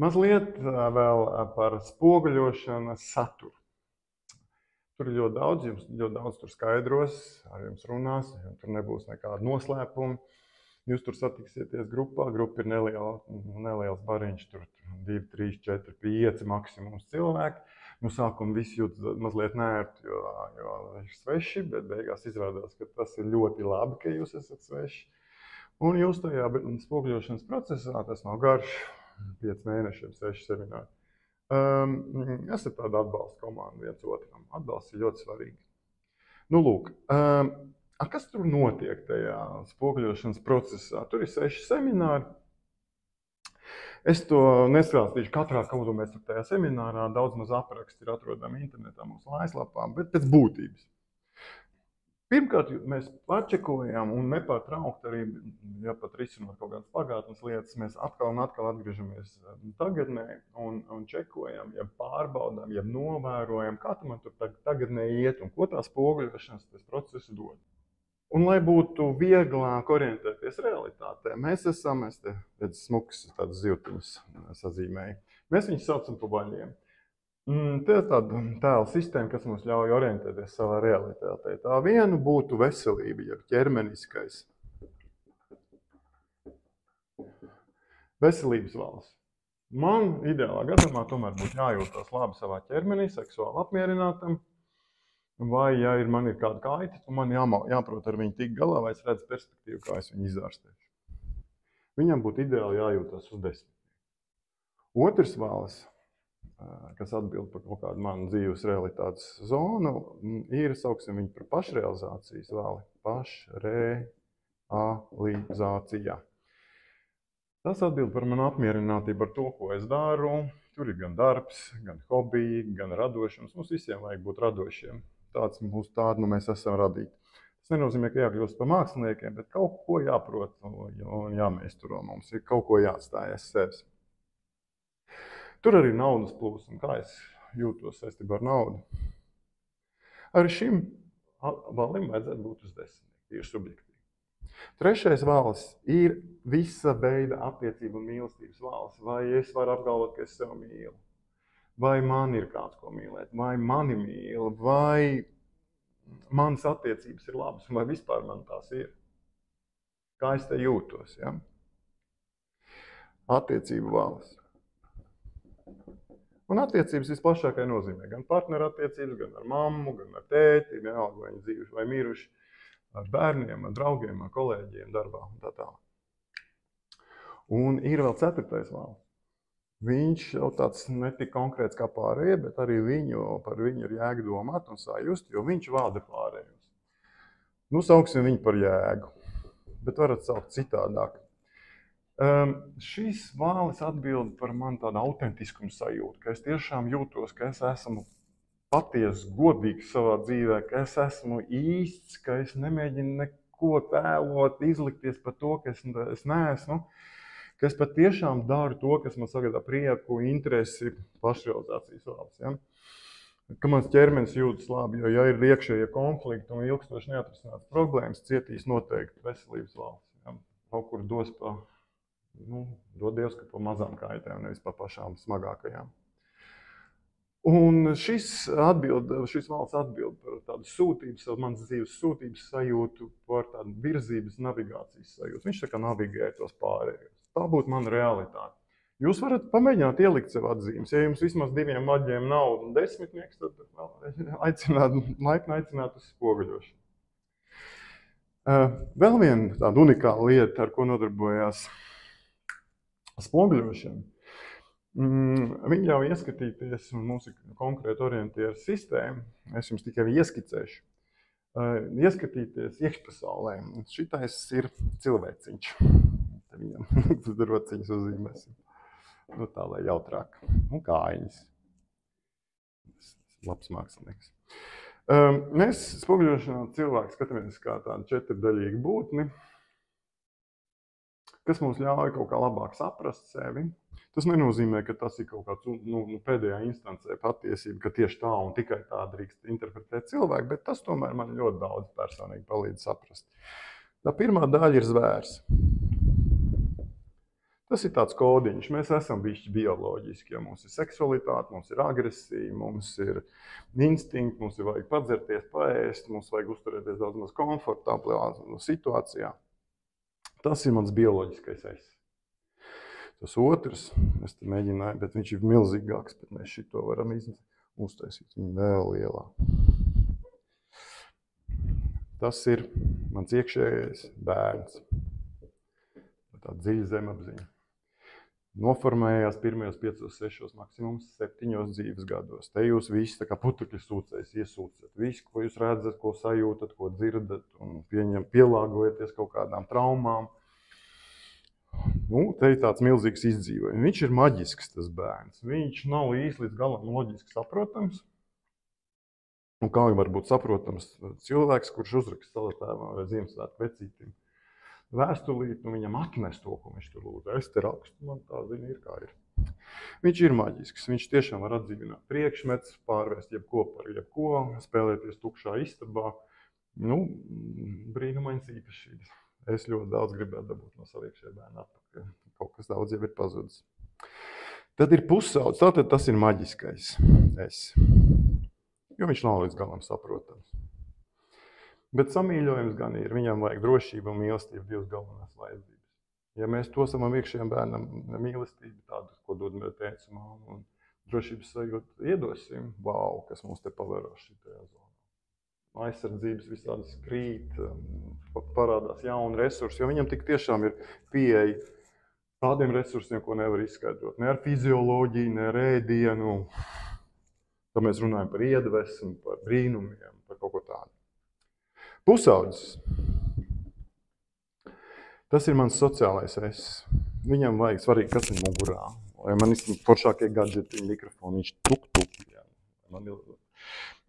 Mazliet vēl par spoguļošanas saturu. Tur ir ļoti daudz, jums ļoti daudz tur skaidros, ar jums runās, tur nebūs nekāda noslēpuma. Jūs tur satiksieties grupā, grupa ir neliels bariņš, tur 2, 3, 4, 5 maksimums cilvēki. No sākuma visi jūt mazliet neērti, jo ir sveši, bet beigās izrādās, ka tas ir ļoti labi, ka jūs esat sveši. Un jūs tajā spoguļošanas procesā, tas nav garš, 5 mēnešiem, 6 semināri. Esat tāda atbalsta komanda viens otram. Atbalsts ir ļoti svarīgi. Nu, lūk, kas tur notiek tajā spoguļošanas procesā? Tur ir 6 semināri. Es to nestāstīšu katrā, ko mēs tur tajā seminārā, daudz maz apraksti ir atrodami internetā mūsu mājaslapā, bet pēc būtības. Pirmkārt, mēs pārčekojām un nepārtraukt arī, ja pat risinot kaut kādas pagātnes lietas, mēs atkal un atkal atgriežamies tagadnē un čekojam, ja pārbaudām, ja novērojam, kā man tur tagadnē iet un ko tā spoguļošanas process dod. Un lai būtu vieglāk orientēties realitātē, mēs te redz smukas tādas zivtiņas sazīmēja. Mēs viņus saucam pa vaļiem. Te ir tāda tēla sistēma, kas mums ļauj orientēties savā realitātē. Tā viena būtu veselība, ja ķermeniskais. Veselības valsts. Man ideālā gadījumā tomēr būtu jājūtas labi savā ķermenī, seksuāli apmierinātam. Vai, ja man ir kāda kaita, tad man jāprot ar viņu tik galā, vai es redzu perspektīvu, kā es viņu izārstēšu. Viņam būtu ideāli jājūtas uz 10. Otrs valsts, kas atbild par kaut kādu manu dzīves realitātes zonu, ir, sauksim viņu par pašrealizācijas vāli. Pašrealizācija. Tas atbild par manu apmierinātību ar to, ko es daru. Tur ir gan darbs, gan hobiji, gan radošums. Mums visiem vajag būt radošiem. Tādu mēs esam radīti. Tas nenozīmē, ka jākļūst par māksliniekiem, bet kaut ko jāprot un jāmēsturo mums. Ir kaut ko jāatstāj aiz sevis. Tur arī naudas plūsma, kā es jūtos saistībā ar naudu. Arī šim valim vajadzētu būt uz 10, tieši subjektīvi. Trešais vāls ir visa veida attiecība un mīlestības vāls. Vai es varu apgalvot, ka es sev mīlu? Vai man ir kāds, ko mīlēt? Vai mani mīl? Vai manas attiecības ir labas? Vai vispār man tās ir? Kā es te jūtos? Ja? Attiecību vāls. Un attiecības visplašākai nozīmē gan partneru attiecības, gan ar mammu, gan ar tēti, vienalga vai viņi dzīvuši vai miruši, ar bērniem, ar draugiem, ar kolēģiem darbā un tā tālāk. Un ir vēl 4. vāls. Viņš jau tāds netik konkrēts kā pārējie, bet arī par viņu ir jēga domāt un sajust, jo viņš vada pārējos. Nu, sauksim viņu par jēgu, bet varat saukt citādāk. Šis vālis atbild par man tādu autentiskumu sajūtu, ka es tiešām jūtos, ka es esmu patiesi godīgs savā dzīvē, ka es esmu īsts, ka es nemēģinu neko tēlot, izlikties par to, ka es neesmu, ka es patiešām daru to, kas man sagādā prieku, interesi, pašrealizācijas vālis. Ja? Ka mans ķermenis jūtas labi, jo ja ir iekšējie konflikti un ilgstoši neatrisinātas problēmas, cietīs noteikti veselības vālis. Ja? Kaut kur dos dod Dievs, ka pa mazām kaitēm, nevis pa pašām smagākajām. Un šis valsts atbild par tādu sūtības, manas dzīves sūtības sajūtu, par tādu virzības navigācijas sajūtu. Viņš tā kā navigē tos pārējos. Tā būtu mana realitāte. Jūs varat pamēģināt ielikt sev atzīmes. Ja jums vismaz 2 maģiem nav 10, tad laipni aicināt uz spoguļošanu. Vēl viena tāda unikāla lieta, ar ko nodarbojās spoguļošana. Viņi ļauj ieskatīties, un mums ir konkrēti orientieru sistēma, es jums tikai ieskicēšu, ieskatīties iekšpasaulē. Šitais ir cilvēciņš. Te viņam rociņas uzzīmēsim. Nu tā, lai jautrāk. Un kājiņas. Labs mākslinieks. Mēs spoguļošanā cilvēku skatāmies kā tādu 4-daļīgu būtni, kas mums ļauj kaut kā labāk saprast sevi. Tas nenozīmē, ka tas ir kaut kāds pēdējā instancē patiesība, ka tieši tā un tikai tā drīkst interpretēt cilvēku, bet tas tomēr man ļoti daudz personīgi palīdz saprast. Tā pirmā daļa ir zvērs. Tas ir tāds kodiņš. Mēs esam bišķi bioloģiski. Ja mums ir seksualitāte, mums ir agresija, mums ir instinkti, mums ir vajag padzerties, paēst, mums vajag uzturēties daudz maz komfortablā situācijā. Tas ir mans bioloģiskais es. Tas otrs, es te mēģināju, bet viņš ir milzīgāks, bet mēs šito varam uztaisīt viņu vēl lielāk. Tas ir mans iekšējais bērns. Tā dziļa zemapziņa. Noformējās pirmajos 5, 6, maksimums 7 dzīves gados. Te jūs visi tā kā putekļi sūcējs iesūcat. Visu, ko jūs redzat, ko sajūtat, ko dzirdat un pielāgojaties kaut kādām traumām. Te ir tāds milzīgs izdzīvojums. Viņš ir maģisks, tas bērns. Viņš nav īsti līdz galam loģiski saprotams. Un kā var būt saprotams cilvēks, kurš uzraksta savu tēvam vai Ziemassvētku vecītim vēstulīt, un viņam atnes to, ko viņš tur lūdza. Es te rakstu, man tā zina ir kā ir. Viņš ir maģisks, viņš tiešām var atdzīvināt priekšmetus, pārvērst jebko par jebko, spēlēties tukšā istabā. Brīnumains īpašības. Es ļoti daudz gribētu dabūt no savu iekšējā bērna atpakaļ. Kaut kas daudz jau ir pazudis. Tad ir pusaudzis, tātad tas ir maģiskais es. Jo viņš nav līdz galam saprotams. Bet samīļojums gan ir. Viņam vajag drošību un mīlestību, 2 galvenās vajadzības. Ja mēs to savam iekšējiem bērnam mīlestību, tādu, ko dod tēvs un māma, un drošības sajūtu iedosim, kas mums te pavēros šitajā zonā. Aizsardzības visādas krīt, parādās jauni resursi, jo viņam tik tiešām ir pieeja tādiem resursiem, ko nevar izskaidrot. Ne ar fizioloģiju, ne ar ēdienu. Tad mēs runājam par iedvesmu, par brīnumiem, par kaut ko tādu. Pusaudzis. Tas ir mans sociālais es. Viņam vajag svarīgi, kas ir mugurā. Lai man ir foršākie gadžeti, mikrofoni, viņš tuk.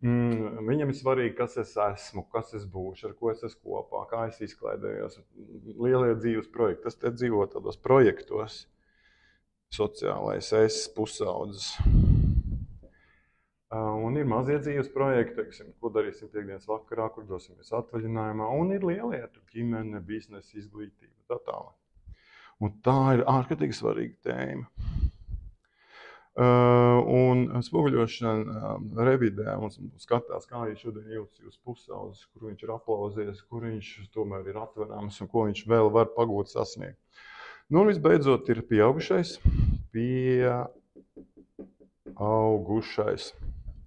Viņam ir svarīgi, kas es esmu, kas es būšu, ar ko es esmu kopā, kā es izklaidējos. Lielie dzīves projekti. Tas te dzīvo tādos projektos. Sociālais es, pusaudzis. Un ir mazie dzīves projekti, teiksim, ko darīsim piekdienas vakarā, kur dosimies atvaļinājumā. Un ir lielie, ģimene, biznesa, izglītība, tā tālāk. Un tā ir ārkārtīgi svarīga tēma. Un spoguļošana revidē un skatās, kā viņš šodien jūtas jūs pusaudzis, kur viņš ir aplauzies, kur viņš tomēr ir atverams un ko viņš vēl var pagūt sasniegt. Un visbeidzot ir pieaugušais.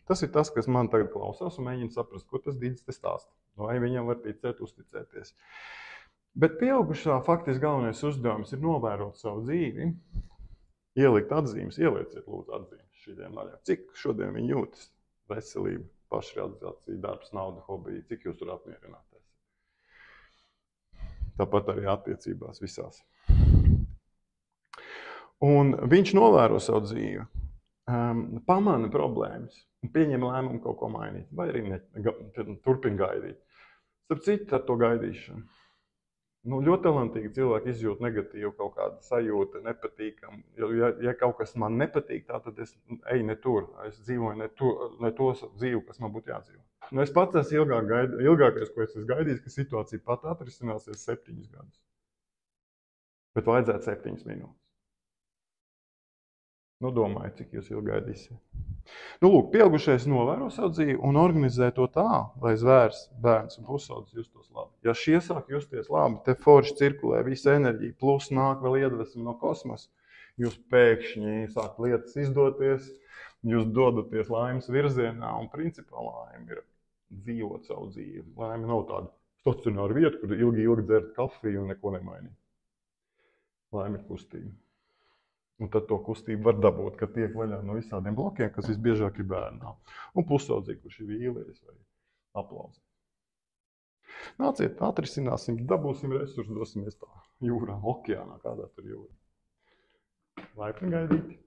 Tas ir tas, kas man tagad klausās un mēģina saprast, ko tas Dīdis te stāsta. Vai viņam var ticēt, uzticēties. Bet pieaugušā faktiski galvenais uzdevums ir novērot savu dzīvi, ielikt atzīmes, ielieciet lūdzu atzīmes šīdien daļā. Cik šodien viņi jūtas? Veselība, pašrealizācija, darbs, nauda, hobija, cik jūs tur apmierināties? Tāpat arī attiecībās visās. Un viņš novēro savu dzīvi, pamana problēmas. Pieņem lēmumu kaut ko mainīt, vai arī turpina gaidīt. Starp citu ar to gaidīšanu. Ļoti talantīgi cilvēki izjūt negatīvu kaut kādu sajūtu, nepatīkam. Ja kaut kas man nepatīk, tad es eju ne tur. Es dzīvoju ne to dzīvi, kas man būtu jādzīvo. Es pats esmu ilgākais, ko es esmu gaidījis, ka situācija pat atrisināsies 7 gadus. Bet vajadzētu 7 minūtes. Domāju, cik jūs ilgi gaidīsiet. Lūk, pieaugušais novēro savu dzīvi un organizē to tā, lai zvērs, bērns un pusaudzis justos labi. Ja šie sāk justies labi, te forši cirkulē visa enerģija, plus nāk vēl iedvesma no kosmosa, jūs pēkšņi sāk lietas izdoties, jūs dodaties laimes virzienā un principā laime ir dzīvot savu dzīvi. Laime nav tāda stacionāra vieta, kur ilgi dzert kafiju un neko nemainīt. Laime ir kustība. Un tad to kustību var dabūt, kad tiek vaļā no visādiem blokiem, kas visbiežāk ir bērnā. Un pusaudzīgi, kurš ir vīlējis vai aplauzīt. Nāciet, atrisināsim, dabūsim resursus, dosimies tā jūrā, okeānā, kādā tur jūrā. Laipni gaidīt.